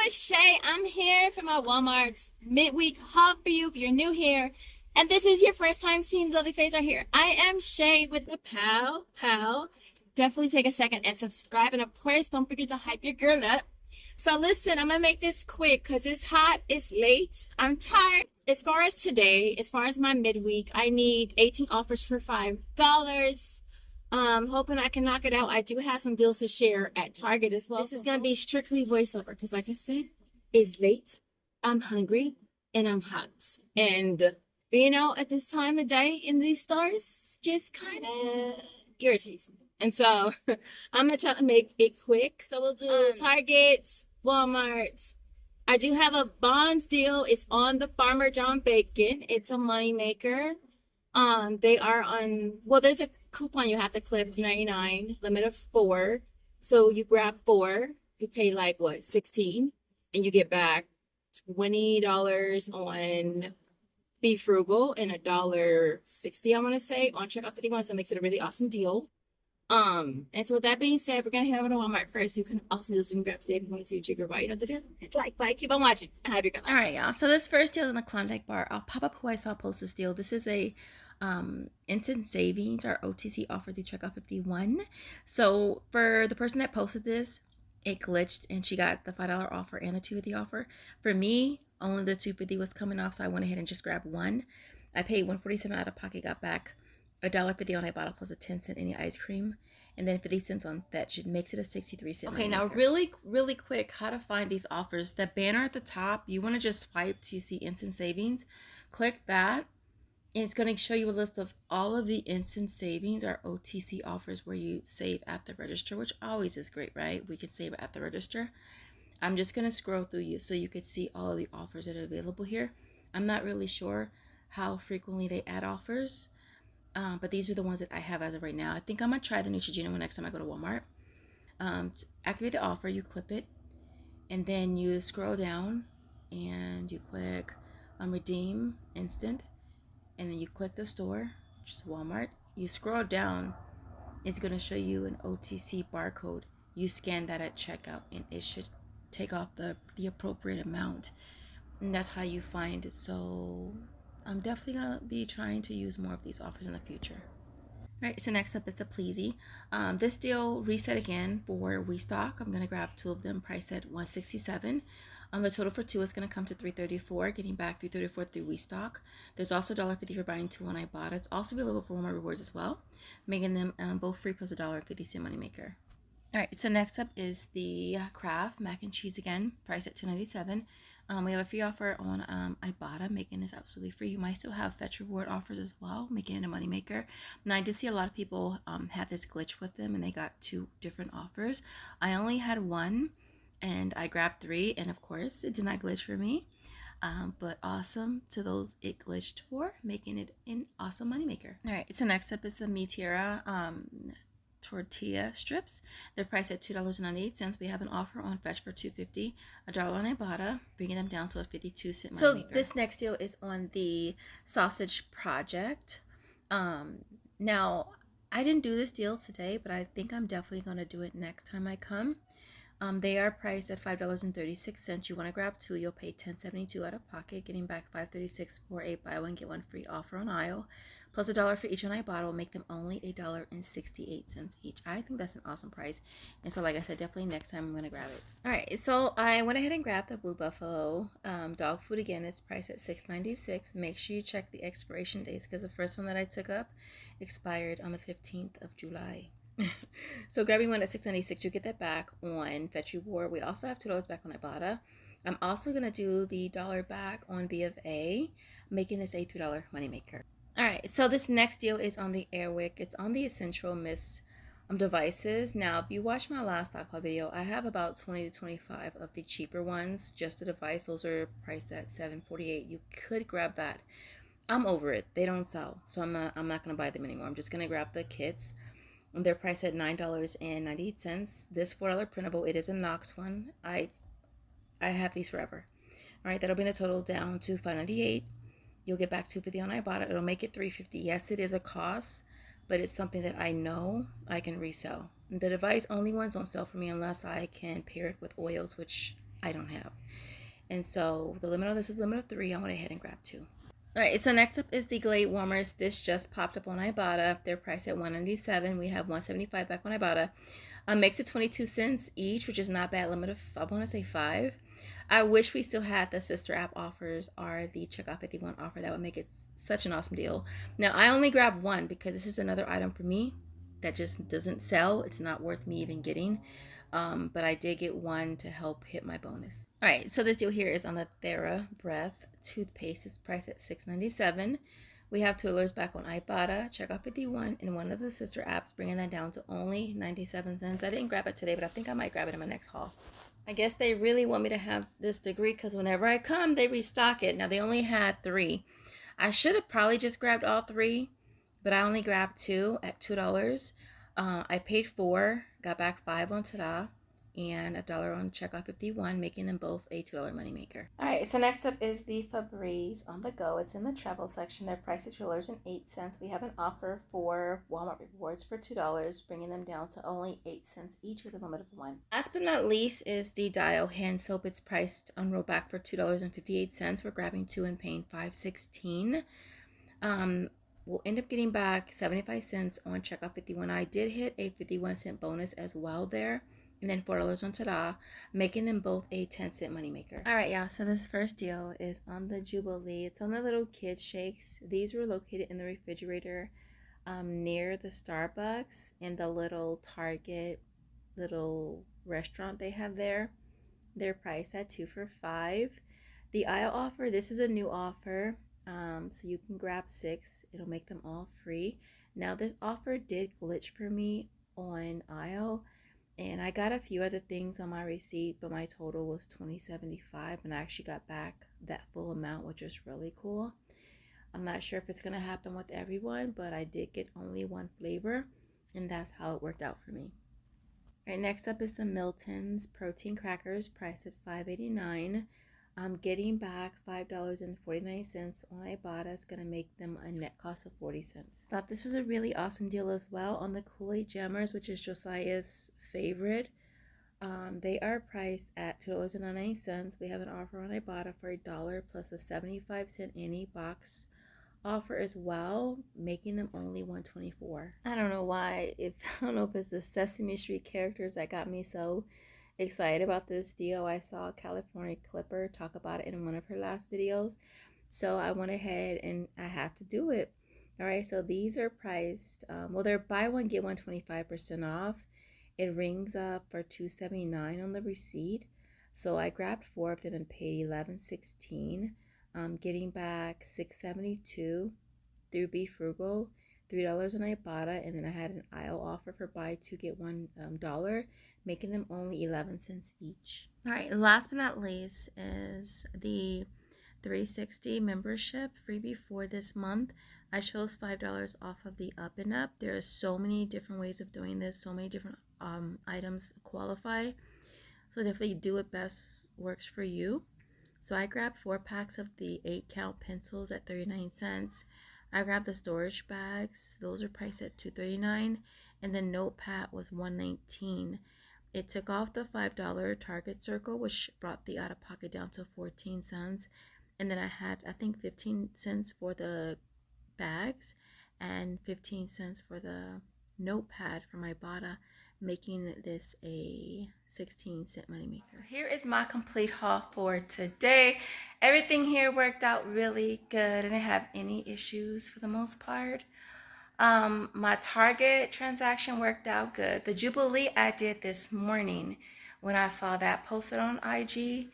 it's Shay. I'm here for my Walmart's midweek haul for you if you're new here. And this is your first time seeing the lovely face right here. I am Shay with the Pow. Definitely take a second and subscribe. And of course, don't forget to hype your girl up. So listen, I'm going to make this quick because it's hot, it's late, I'm tired. As far as today, as far as my midweek, I need 18 offers for $5. Hoping I can knock it out. I do have some deals to share at Target as well. This is gonna be strictly voiceover because, like I said, it's late. I'm hungry and I'm hot. And being out at this time of day in these stores just kind of irritates me. And so I'm gonna try to make it quick. So we'll do Target, Walmart. I do have a Bonds deal. It's on the Farmer John Bacon. It's a money maker. They are on, well, there's a coupon you have to clip, $2.99, limit of 4. So you grab 4, you pay like what, 16, and you get back $20 on Be Frugal and $1.60, I want to say, on checkout 51. So it makes it a really awesome deal. And so with that being said, we're gonna head over to Walmart first. You can also do this. You can grab today if you want to see Jigger Bite. You know the deal. Like, keep on watching. I have your gun. All right, y'all. So this first deal in the Klondike bar, I'll pop up who I saw post this deal. This is a instant savings or OTC offer through checkout 51. So for the person that posted this, it glitched and she got the $5 offer and the $2.50 offer. For me, only the $2.50 was coming off, so I went ahead and just grabbed one. I paid $147 out of pocket, got back $1.50 on Ibotta plus a 10-cent any ice cream, and then 50 cents on Fetch. It makes it a 63-cent. Okay, now really quick, how to find these offers. The banner at the top, you want to just swipe to see instant savings. Click that, and it's going to show you a list of all of the instant savings or OTC offers where you save at the register, which always is great, right? We can save at the register. I'm just going to scroll through you so you could see all of the offers that are available here. I'm not really sure how frequently they add offers. But these are the ones that I have as of right now. I think I'm going to try the Neutrogena one next time I go to Walmart. To activate the offer, you clip it, and then you scroll down, and you click Redeem Instant, and then you click the store, which is Walmart. You scroll down, it's going to show you an OTC barcode. You scan that at checkout, and it should take off the appropriate amount. And that's how you find it. So I'm definitely going to be trying to use more of these offers in the future. All right, so next up is the Pleasy. This deal reset again for restock. I'm going to grab 2 of them, priced at $167. The total for 2 is going to come to $334, getting back $334 through restock. There's also $1.50 for buying 2 on Ibotta. It's also available for Walmart Rewards as well, making them both free plus $1.50 moneymaker. All right, so next up is the Kraft mac and cheese again, priced at $2.97. We have a free offer on Ibotta, making this absolutely free. You might still have Fetch Reward offers as well, making it a moneymaker. Now, I did see a lot of people have this glitch with them, and they got 2 different offers. I only had 1, and I grabbed 3, and of course, it did not glitch for me. But awesome to those it glitched for, making it an awesome moneymaker. All right, so next up is the Meteora tortilla strips. They're priced at $2.98. We have an offer on Fetch for $2.50, $1 on Ibotta, bringing them down to a 52-cent moneymaker. So this next deal is on the sausage project. Now, I didn't do this deal today, but I think I'm definitely going to do it next time I come. They are priced at $5.36. You want to grab 2, you'll pay $10.72 out of pocket, getting back $5.36 for a buy one get one free offer on aisle, plus $1 for each on Ibotta will make them only $1.68 each. I think that's an awesome price, and so like I said, definitely next time I'm going to grab it. All right, so I went ahead and grabbed the Blue Buffalo dog food again. It's priced at $6.96. Make sure you check the expiration dates because the first one that I took up expired on the 15th of July. So grabbing one at $6.96, you get that back on Fetch Reward. We also have $2 back on Ibotta. I'm also going to do the $1 back on B of A, making this a $3 moneymaker. All right, so this next deal is on the Airwick. It's on the Essential Mist devices. Now, if you watch my last stockpile video, I have about 20 to 25 of the cheaper ones, just the device. Those are priced at $7.48. You could grab that. I'm over it. They don't sell, so I'm not going to buy them anymore. I'm just going to grab the kits. They're priced at $9.98. This $4 printable, it is a Knox one. I have these forever. All right, that'll bring the total down to $5.98. You'll get back $2.50 on Ibotta. It'll make it $3.50. Yes, it is a cost, but it's something that I know I can resell. The device only ones don't sell for me unless I can pair it with oils, which I don't have. And so the limit on this is limit of 3. I went ahead and grabbed 2. All right, so next up is the Glade warmers. This just popped up on Ibotta. They're priced at $197. We have $175 back on Ibotta. Makes it 22 cents each, which is not bad. Limit of, I want to say 5. I wish we still had the sister app offers or the checkout 51 offer. That would make it such an awesome deal. Now, I only grabbed 1 because this is another item for me that just doesn't sell. It's not worth me even getting. But I did get 1 to help hit my bonus. All right, so this deal here is on the Thera Breath toothpaste. It's priced at $6.97. We have Toolers back on Ibotta, checkout 51, and one of the sister apps, bringing that down to only 97 cents. I didn't grab it today, but I think I might grab it in my next haul. I guess they really want me to have this degree because whenever I come, they restock it. Now, they only had 3. I should have probably just grabbed all 3, but I only grabbed 2 at $2. I paid 4, got back 5 on Ta-Da, and $1 on checkout 51, making them both a $2 moneymaker. All right, so next up is the Febreze on the go. It's in the travel section. They're priced at $2.08. We have an offer for Walmart rewards for $2, bringing them down to only 8 cents each with a limit of 1. Last but not least is the Dio hand soap. It's priced on rollback for $2.58. We're grabbing 2 and paying $5.16. We'll end up getting back 75 cents on checkout 51. I did hit a 51-cent bonus as well there. And then $4 on Ta-Da, making them both a 10-cent moneymaker. All right, y'all. So this first deal is on the Jubilee. It's on the little kids shakes. These were located in the refrigerator near the Starbucks and the little Target little restaurant they have there. They're priced at 2 for $5. The aisle offer, this is a new offer. So you can grab 6. It'll make them all free. Now this offer did glitch for me on aisle, and I got a few other things on my receipt, but my total was $20.75, and I actually got back that full amount, which is really cool. I'm not sure if it's gonna happen with everyone, but I did get only 1 flavor, and that's how it worked out for me. All right, next up is the Milton's protein crackers, priced at $5.89. I'm getting back $5.49 on Ibotta. It's going to make them a net cost of 40 cents. Thought this was a really awesome deal as well on the Kool-Aid Jammers, which is Josiah's favorite. They are priced at $2.99. We have an offer on Ibotta for $1 plus a 75-cent any box offer as well, making them only $1.24. I don't know why. I don't know if it's the Sesame Street characters that got me so excited about this deal. I saw California Clipper talk about it in one of her last videos, so I went ahead and I had to do it. All right, so these are priced well, they're buy one get one 25% off. It rings up for $2.79 on the receipt, so I grabbed 4 of them and paid $11.16, getting back $6.72 through Be Frugal, $3 on Ibotta, and then I had an aisle offer for buy 2 get $1, making them only 11 cents each. All right, last but not least is the 360 membership freebie for this month. I chose $5 off of the Up and Up. There are so many different ways of doing this, so many different items qualify. So definitely do what best works for you. So I grabbed 4 packs of the 8-count pencils at 39 cents. I grabbed the storage bags. Those are priced at $2.39, and the notepad was $1.19. It took off the $5 Target Circle, which brought the out-of-pocket down to 14 cents. And then I had, I think, 15 cents for the bags and 15 cents for the notepad from Ibotta, making this a 16-cent moneymaker. So here is my complete haul for today. Everything here worked out really good. I didn't have any issues for the most part. My Target transaction worked out good. The Jubilee I did this morning when I saw that posted on IG,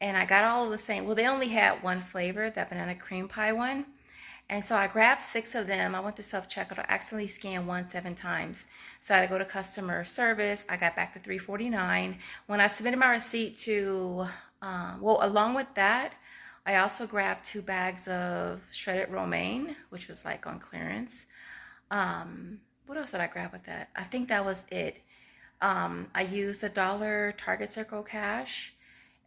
and I got all of the same. Well, they only had 1 flavor, that banana cream pie one. And so I grabbed 6 of them. I went to self-checkout. I accidentally scanned 1 7 times. So I had to go to customer service. I got back to $3.49. When I submitted my receipt to, well, along with that, I also grabbed 2 bags of shredded romaine, which was like on clearance. What else did I grab with that? I think that was it. I used $1 Target Circle cash.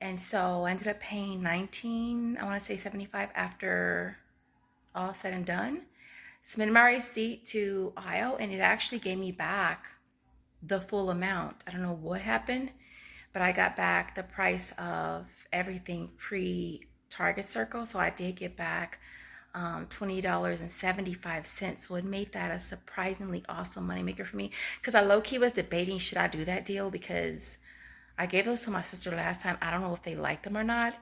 And so I ended up paying $19, I want to say $75 after all said and done. Submitted my receipt to aisle, and it actually gave me back the full amount. I don't know what happened, but I got back the price of everything pre-Target Circle. So I did get back $20.75. So it made that a surprisingly awesome moneymaker for me. Because I low-key was debating, should I do that deal? Because I gave those to my sister last time. I don't know if they liked them or not.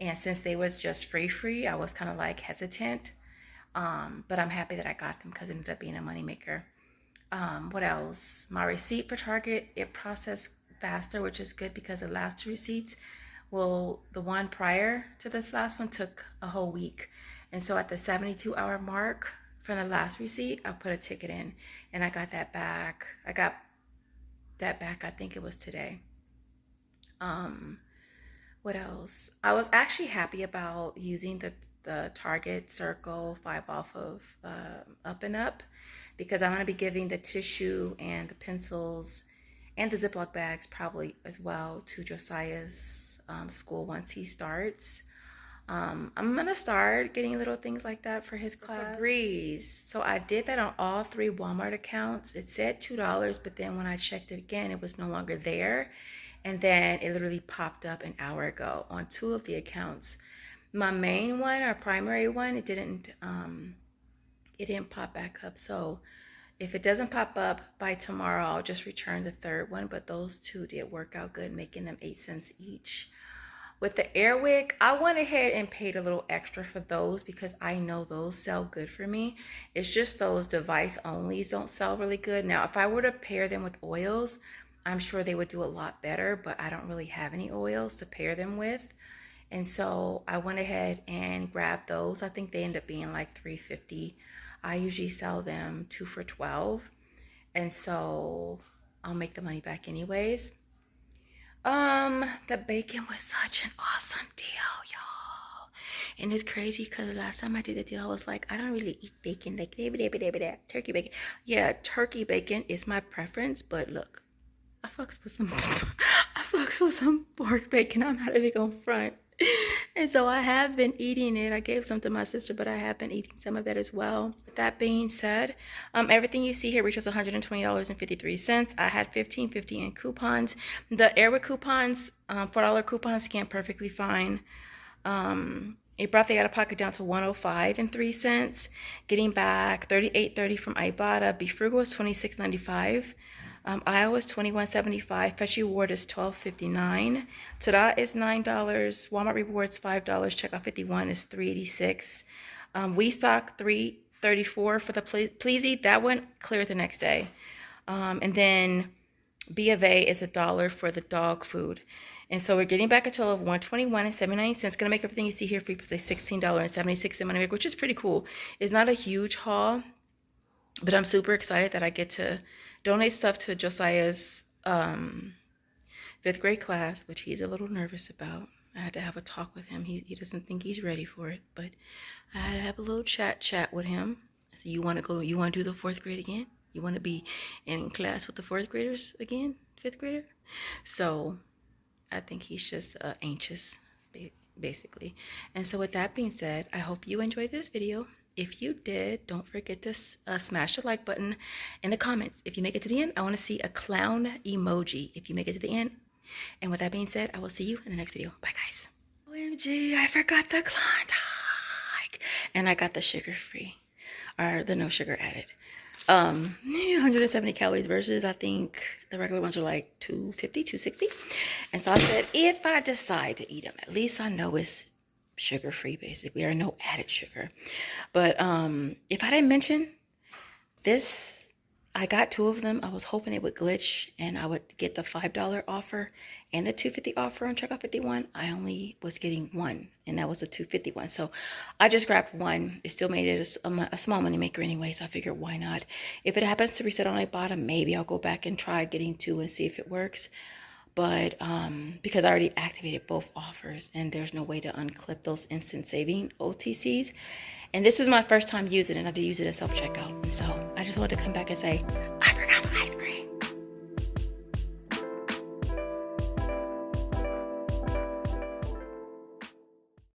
And since they was just free, I was kind of like hesitant. But I'm happy that I got them because it ended up being a moneymaker. What else? My receipt for Target, it processed faster, which is good because the last two receipts, well, the one prior to this last one took a whole week. And so at the 72-hour mark from the last receipt, I put a ticket in and I got that back. I got that back, I think it was today. What else? I was actually happy about using the Target Circle 5 off of Up and Up because I'm going to be giving the tissue and the pencils and the Ziploc bags probably as well to Josiah's school once he starts. I'm going to start getting little things like that for his class. Breeze. So I did that on all 3 Walmart accounts. It said $2, but then when I checked it again, it was no longer there. And then it literally popped up an hour ago on 2 of the accounts. My main one, our primary one, it didn't pop back up. So if it doesn't pop up by tomorrow, I'll just return the 3rd one. But those 2 did work out good, making them 8 cents each. With the Airwick, I went ahead and paid a little extra for those because I know those sell good for me. It's just those device onlys don't sell really good. Now, if I were to pair them with oils, I'm sure they would do a lot better, but I don't really have any oils to pair them with. And so I went ahead and grabbed those. I think they end up being like $3.50. I usually sell them 2 for $12. And so I'll make the money back anyways. The bacon was such an awesome deal, y'all. And it's crazy because the last time I did the deal, I was like, I don't really eat bacon, like turkey bacon. Yeah, turkey bacon is my preference, but look, I fucks with some pork bacon. I'm not even gonna front. And so I have been eating it. I gave some to my sister, but I have been eating some of it as well. With that being said, everything you see here reaches $120.53. I had $15.50 in coupons. The Airwick coupons, $4 coupons scan perfectly fine. It brought the out-of-pocket down to $105.03. Getting back $38.30 from Ibotta. Be Frugal was $26.95. Iowa is $21.75. Pet Reward is $12.59. Tada is $9. Walmart Rewards $5. Checkout 51 is $3.86. We stock $3.34 for the Pleasy. That went clear the next day. And then B of A is $1 for the dog food. And so we're getting back a total of $121.79. Gonna make everything you see here free plus a $16.76 money back, which is pretty cool. It's not a huge haul, but I'm super excited that I get to donate stuff to Josiah's 5th grade class, which he's a little nervous about. I had to have a talk with him. He doesn't think he's ready for it, but I had to have a little chat with him. So you want to do the 4th grade again? You want to be in class with the 4th graders again, 5th grader? So I think he's just anxious, basically. And so with that being said, I hope you enjoyed this video. If you did, don't forget to smash the like button in the comments. If you make it to the end, I want to see a clown emoji if you make it to the end. And with that being said, I will see you in the next video. Bye, guys. OMG, I forgot the Klondike. And I got the sugar-free, or the no sugar added. 170 calories versus, I think, the regular ones are like 250, 260. And so I said, if I decide to eat them, at least I know it's sugar-free, basically, or no added sugar. But if I didn't mention this, I got 2 of them. I was hoping it would glitch and I would get the $5 offer and the $2.50 offer on checkout 51. I only was getting 1, and that was a $2.50 one. So I just grabbed 1. It still made it a small money maker anyway, so I figured why not. If it happens to reset on Ibotta, maybe I'll go back and try getting 2 and see if it works. But because I already activated both offers and there's no way to unclip those instant saving OTCs. And this was my first time using it. I did use it in self-checkout. So I just wanted to come back and say, I